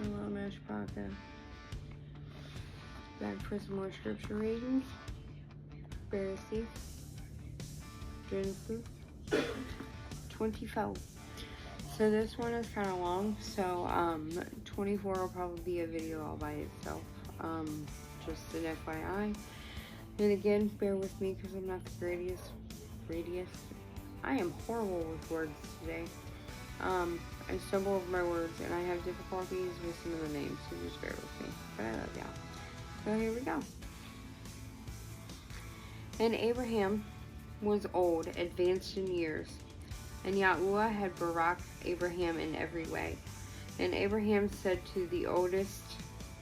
Hello, Mesh Podcast. Back for some more scripture readings. Bereshith, Genesis 24. So this one is kind of long, so 24 will probably be a video all by itself. Just an FYI. And again, bear with me because I'm not the greatest. I am horrible with words today. I stumble over my words and I have difficulties with some of the names, so just bear with me. But I love y'all. So here we go. And Abraham was old, advanced in years, and Yahuwah had baraked Abraham in every way. And Abraham said to the oldest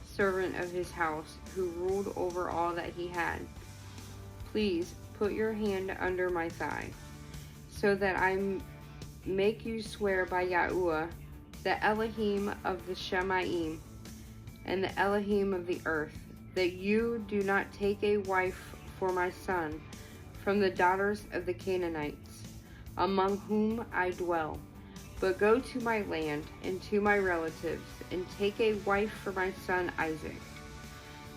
servant of his house, who ruled over all that he had, "Please put your hand under my thigh, so that I make you swear by Yahuwah, the Elohim of the Shemaim, and the Elohim of the earth, that you do not take a wife for my son from the daughters of the Canaanites, among whom I dwell, but go to my land and to my relatives, and take a wife for my son Isaac."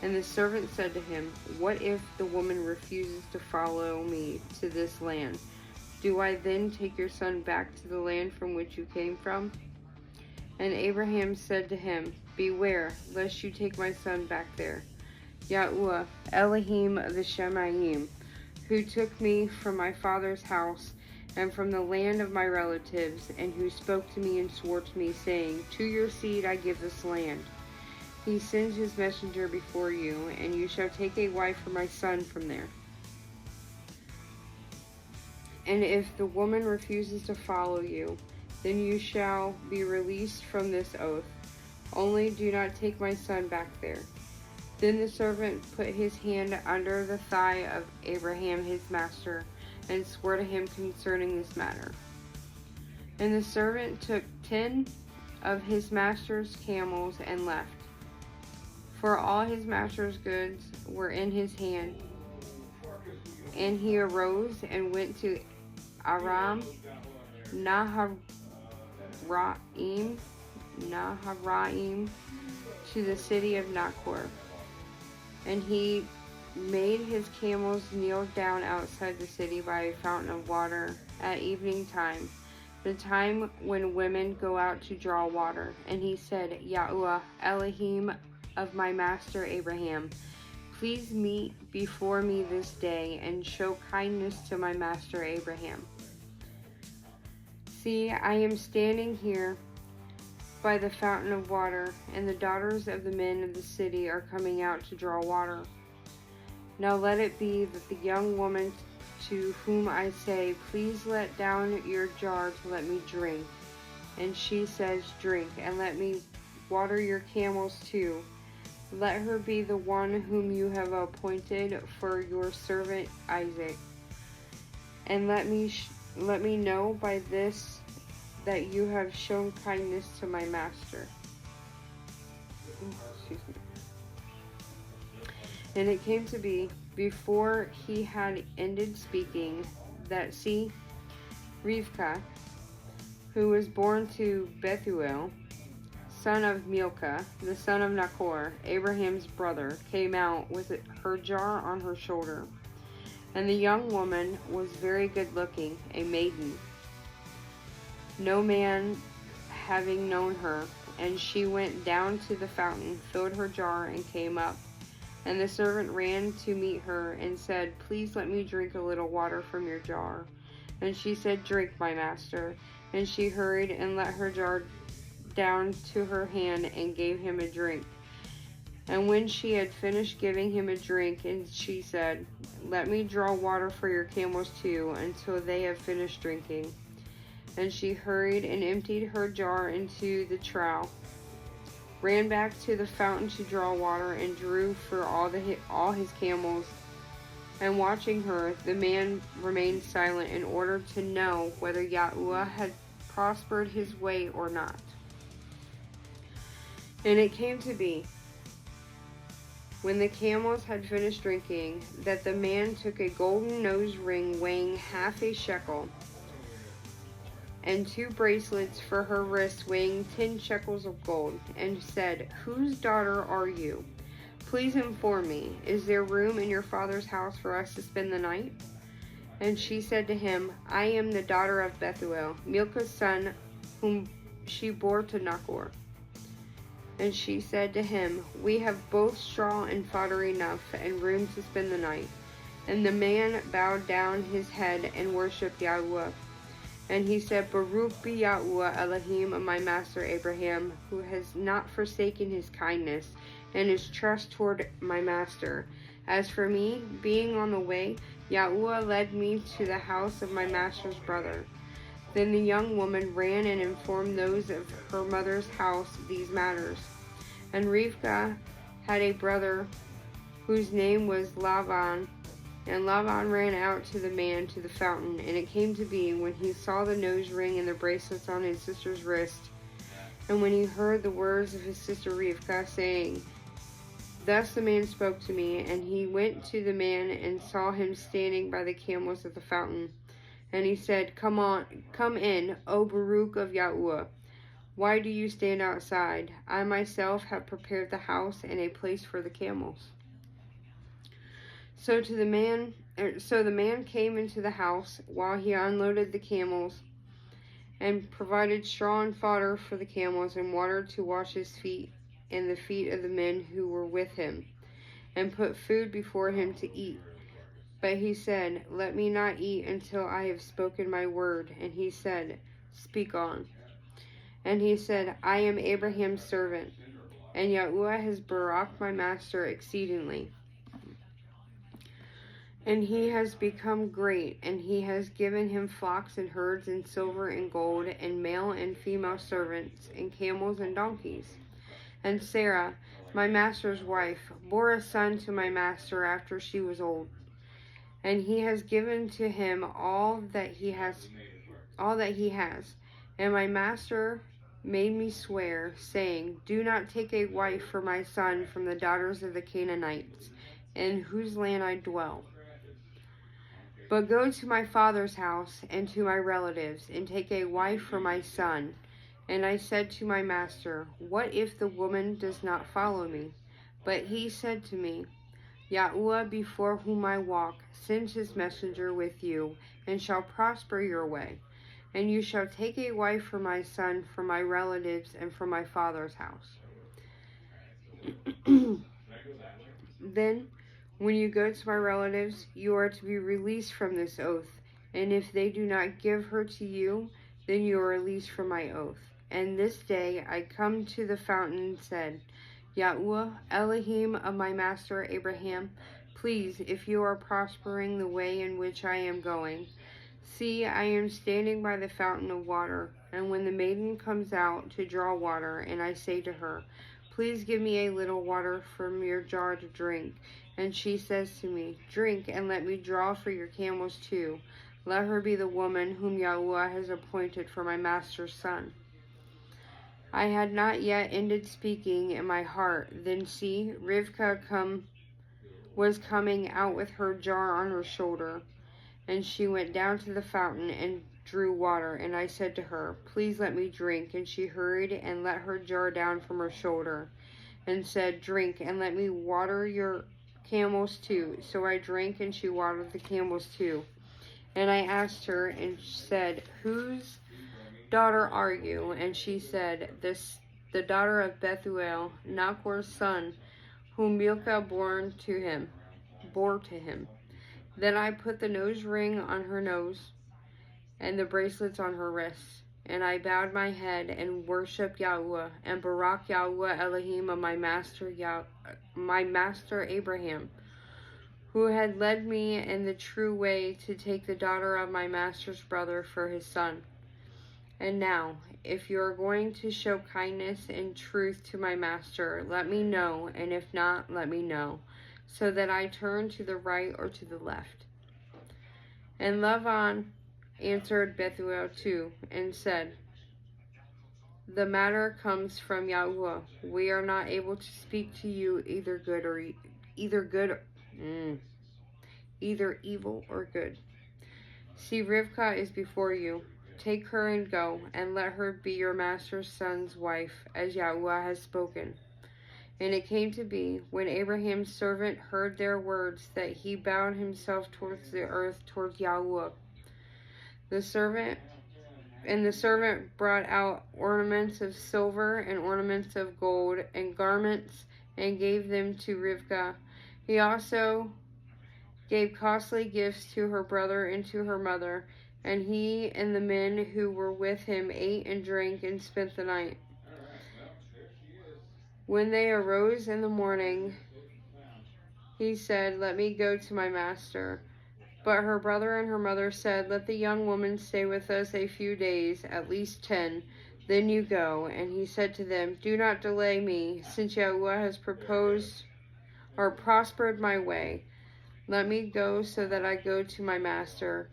And the servant said to him, "What if the woman refuses to follow me to this land? Do I then take your son back to the land from which you came from?" And Abraham said to him, "Beware, lest you take my son back there. Yahuwah, Elohim of the Shemaim, who took me from my father's house and from the land of my relatives, and who spoke to me and swore to me, saying, 'To your seed I give this land.' He sends his messenger before you, and you shall take a wife for my son from there. And if the woman refuses to follow you, then you shall be released from this oath. Only do not take my son back there." Then the servant put his hand under the thigh of Abraham his master, and swore to him concerning this matter. And the servant took 10 of his master's camels and left, for all his master's goods were in his hand. And he arose and went to Aram Naharaim, to the city of Nachor. And he made his camels kneel down outside the city by a fountain of water at evening time, the time when women go out to draw water. And he said, "Yahuwah, Elohim of my master Abraham, please meet before me this day and show kindness to my master Abraham. See, I am standing here by the fountain of water, and the daughters of the men of the city are coming out to draw water. Now let it be that the young woman to whom I say, 'Please let down your jar to let me drink,' and she says, 'Drink, and let me water your camels too,' let her be the one whom you have appointed for your servant Isaac. And let me know by this that you have shown kindness to my master." And it came to be, before he had ended speaking, that see, Rivkah, who was born to Bethuel, son of Milcah, the son of Nachor, Abraham's brother, came out with her jar on her shoulder. And the young woman was very good looking, a maiden, no man having known her. And she went down to the fountain, filled her jar, and came up. And the servant ran to meet her and said, "Please let me drink a little water from your jar." And she said, "Drink, my master." And she hurried and let her jar down to her hand and gave him a drink. And when she had finished giving him a drink, and she said, "Let me draw water for your camels too, until they have finished drinking." And she hurried and emptied her jar into the trough, ran back to the fountain to draw water, and drew for all his camels. And watching her, the man remained silent in order to know whether Yahuwah had prospered his way or not. And it came to be, when the camels had finished drinking, that the man took a golden nose ring weighing half a shekel, and 2 bracelets for her wrists weighing 10 shekels of gold, and said, "Whose daughter are you? Please inform me. Is there room in your father's house for us to spend the night?" And she said to him, "I am the daughter of Bethuel, Milcah's son, whom she bore to Nachor." And she said to him, "We have both straw and fodder enough, and room to spend the night." And the man bowed down his head and worshipped Yahuwah. And he said, "Baruch be Yahuwah Elohim of my master Abraham, who has not forsaken his kindness and his trust toward my master. As for me, being on the way, Yahuwah led me to the house of my master's brother." Then the young woman ran and informed those of her mother's house these matters. And Rivkah had a brother whose name was Laban. And Laban ran out to the man to the fountain. And it came to be, when he saw the nose ring and the bracelets on his sister's wrist, and when he heard the words of his sister Rivkah, saying, "Thus the man spoke to me," and he went to the man and saw him standing by the camels at the fountain. And he said, come in, O Baruch of Yahuwah. Why do you stand outside? I myself have prepared the house and a place for the camels." So the man came into the house while he unloaded the camels, and provided straw and fodder for the camels, and water to wash his feet and the feet of the men who were with him, and put food before him to eat. But he said, "Let me not eat until I have spoken my word." And he said, "Speak on." And he said, "I am Abraham's servant, and Yahuwah has baraked my master exceedingly. And he has become great, and he has given him flocks and herds and silver and gold, and male and female servants, and camels and donkeys. And Sarah, my master's wife, bore a son to my master after she was old. And he has given to him all that he has. And my master made me swear, saying, "Do not take a wife for my son from the daughters of the Canaanites, in whose land I dwell. But go to my father's house and to my relatives, and take a wife for my son." And I said to my master, "What if the woman does not follow me?" But he said to me, "Yahuwah, before whom I walk, sends his messenger with you, and shall prosper your way. And you shall take a wife for my son from my relatives and from my father's house." Then, when you go to my relatives, you are to be released from this oath. And if they do not give her to you, then you are released from my oath. And this day I come to the fountain and said, "Yahuwah, Elohim of my master Abraham, please, if you are prospering the way in which I am going. See, I am standing by the fountain of water, and when the maiden comes out to draw water, and I say to her, 'Please give me a little water from your jar to drink,' and she says to me, 'Drink, and let me draw for your camels too,' let her be the woman whom Yahuwah has appointed for my master's son." I had not yet ended speaking in my heart. Then see, Rivkah was coming out with her jar on her shoulder. And she went down to the fountain and drew water. And I said to her, "Please let me drink." And she hurried and let her jar down from her shoulder, and said, "Drink, and let me water your camels too." So I drank, and she watered the camels too. And I asked her, and said, "Whose daughter are you?" And she said, "The daughter of Bethuel, Nachor's son, whom Milcah bore to him." Then I put the nose ring on her nose, and the bracelets on her wrists. And I bowed my head and worshipped Yahuwah, and barak Yahuwah Elohim of my master Abraham, who had led me in the true way to take the daughter of my master's brother for his son. And now, if you are going to show kindness and truth to my master, let me know, and if not, let me know, so that I turn to the right or to the left." And Laban answered Bethuel too, and said, "The matter comes from Yahuwah. We are not able to speak to you either evil or good. See, Rivkah is before you. take her and go, and let her be your master's son's wife, as Yahuwah has spoken. And it came to be, when Abraham's servant heard their words, that he bowed himself towards the earth, towards Yahuwah. The servant brought out ornaments of silver and ornaments of gold and garments, and gave them to Rivkah. He also gave costly gifts to her brother and to her mother, and he and the men who were with him ate and drank and spent the night. When they arose in the morning, he said, "Let me go to my master." But her brother and her mother said, "Let the young woman stay with us a few days, at least 10. Then you go." And he said to them, "Do not delay me, since Yahuwah has prospered my way. Let me go so that I go to my master."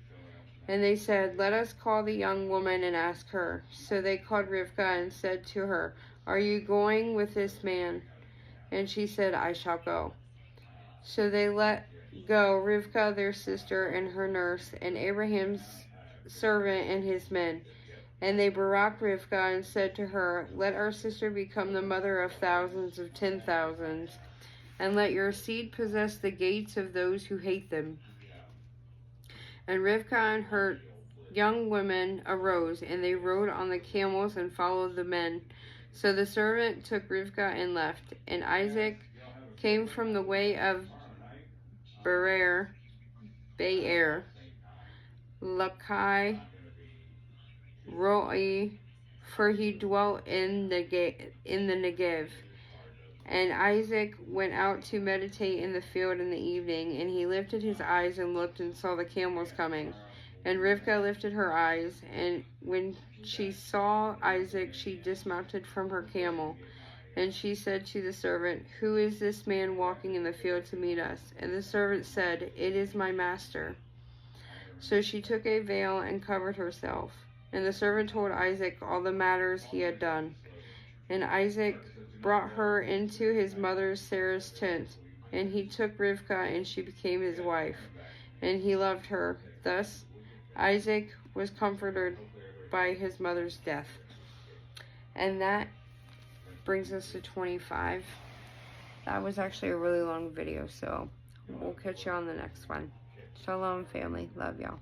And they said, "Let us call the young woman and ask her." So they called Rivkah and said to her, "Are you going with this man?" And she said, "I shall go." So they let go Rivkah their sister and her nurse, and Abraham's servant and his men. And they baraked Rivkah and said to her, "Let our sister become the mother of thousands of 10,000s, and let your seed possess the gates of those who hate them." And Rivkah and her young women arose, and they rode on the camels and followed the men. So the servant took Rivkah and left. And Isaac came from the way of Be'er, Lakai, Roi, for he dwelt in the Negev. And Isaac went out to meditate in the field in the evening, and he lifted his eyes and looked and saw the camels coming. And Rivkah lifted her eyes, and when she saw Isaac, she dismounted from her camel. And she said to the servant, "Who is this man walking in the field to meet us?" And the servant said, "It is my master." So she took a veil and covered herself. And the servant told Isaac all the matters he had done. And Isaac brought her into his mother Sarah's tent. And he took Rivkah, and she became his wife. And he loved her. Thus Isaac was comforted by his mother's death. And that brings us to 25. That was actually a really long video, so we'll catch you on the next one. Shalom, family. Love y'all.